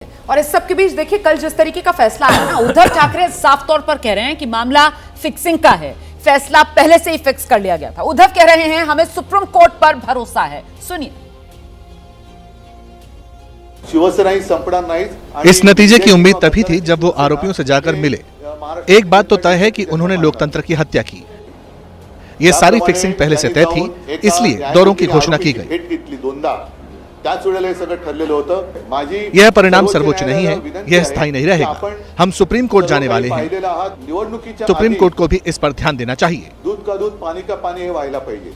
और इस सब के बीच देखिए कल जिस तरीके का फैसला आया ना, उद्धव ठाकरे साफ तौर पर कह रहे हैं कि मामला फिक्सिंग का है, फैसला पहले से ही फिक्स कर लिया गया था। उद्धव कह रहे हैं हमें सुप्रीम कोर्ट पर भरोसा है। सुनिए। शिवसेना संपणार नहीं। इस नतीजे की उम्मीद तभी थी जब वो आरोपियों से जाकर मिले। एक बात तो तय है कि उन्होंने लोकतंत्र की हत्या की। ये सारी फिक्सिंग पहले से तय थी, इसलिए दौरों की घोषणा की गई। यह परिणाम सर्वोच्च नहीं है, यह स्थायी नहीं रहेगा। हम सुप्रीम कोर्ट जाने वाले हैं। सुप्रीम कोर्ट को भी इस पर ध्यान देना चाहिए। दूध का दूध पानी का पानी हे व्हायला पाहिजे।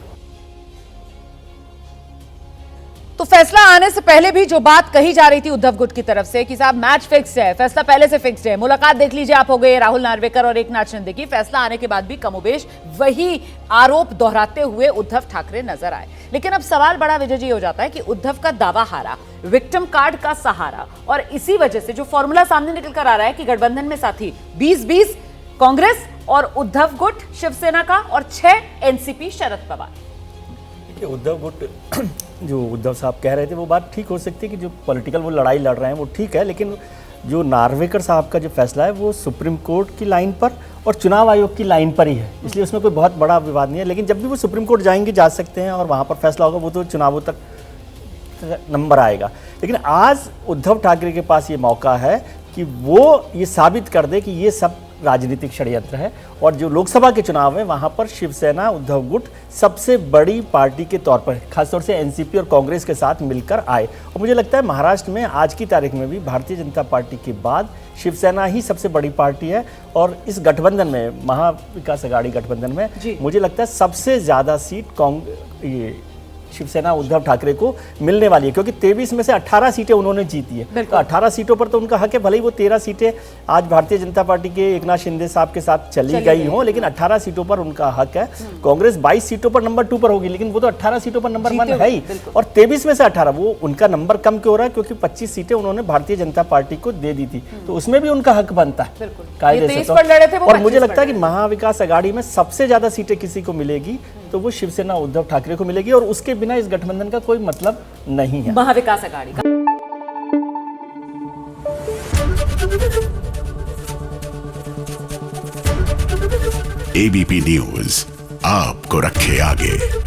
तो फैसला आने से पहले भी जो बात कही जा रही थी उद्धव गुट की तरफ से कि साहब मैच फिक्स है, फैसला पहले से फिक्स है। मुलाकात देख लीजिए आप, हो गए राहुल नार्वेकर और एकनाथ शिंदे की। फैसला आने के बाद भी कमोबेश वही आरोप दोहराते हुए उद्धव ठाकरे नजर आए। लेकिन अब सवाल बड़ा विजय जी हो जाता है कि उद्धव का दावा हारा, विक्टिम कार्ड का सहारा, और इसी वजह से जो फॉर्मूला सामने निकल कर आ रहा है कि गठबंधन में साथी 20-20 कांग्रेस और उद्धव गुट शिवसेना का और 6 एनसीपी शरद पवार। उद्धव गुट जो उद्धव साहब कह रहे थे वो बात ठीक हो सकती है कि जो पॉलिटिकल वो लड़ाई लड़ रहे हैं वो ठीक है, लेकिन जो नार्वेकर साहब का जो फैसला है वो सुप्रीम कोर्ट की लाइन पर और चुनाव आयोग की लाइन पर ही है, इसलिए उसमें कोई बहुत बड़ा विवाद नहीं है। लेकिन जब भी वो सुप्रीम कोर्ट जाएंगे, जा सकते हैं और वहाँ पर फैसला होगा, वो तो चुनावों तक नंबर आएगा। लेकिन आज उद्धव ठाकरे के पास ये मौका है कि वो ये साबित कर दे कि ये सब राजनीतिक षड्यंत्र है, और जो लोकसभा के चुनाव है वहां पर शिवसेना उद्धव गुट सबसे बड़ी पार्टी के तौर पर खासतौर से एनसीपी और कांग्रेस के साथ मिलकर आए। और मुझे लगता है महाराष्ट्र में आज की तारीख में भी भारतीय जनता पार्टी के बाद शिवसेना ही सबसे बड़ी पार्टी है, और इस गठबंधन में, महाविकास अघाड़ी गठबंधन में मुझे लगता है सबसे ज्यादा सीट शिवसेना उद्धव ठाकरे को मिलने वाली है, क्योंकि 23 में से 18 सीटें उन्होंने जीती है। तो 18 सीटों पर तो उनका हक है, भले ही वो 13 सीटें आज भारतीय जनता पार्टी के एकनाथ शिंदे साहब के साथ चली गई हों, लेकिन 18 सीटों पर उनका हक है। कांग्रेस 22 सीटों पर नंबर 2 पर होगी, लेकिन वो तो 18 सीटों पर नंबर 1 है ही, और 23 में से 18 वो उनका नंबर कम क्यों हो रहा है, क्योंकि 25 सीटें उन्होंने भारतीय जनता पार्टी को दे दी थी, तो उसमें भी उनका हक बनता है कायदे से। और मुझे लगता है कि महाविकास अघाड़ी में सबसे ज्यादा सीटें किसी को मिलेगी तो वो शिवसेना उद्धव ठाकरे को मिलेगी, और उसके बिना इस गठबंधन का कोई मतलब नहीं है। महाविकास अघाड़ी का एबीपी न्यूज आपको रखे आगे।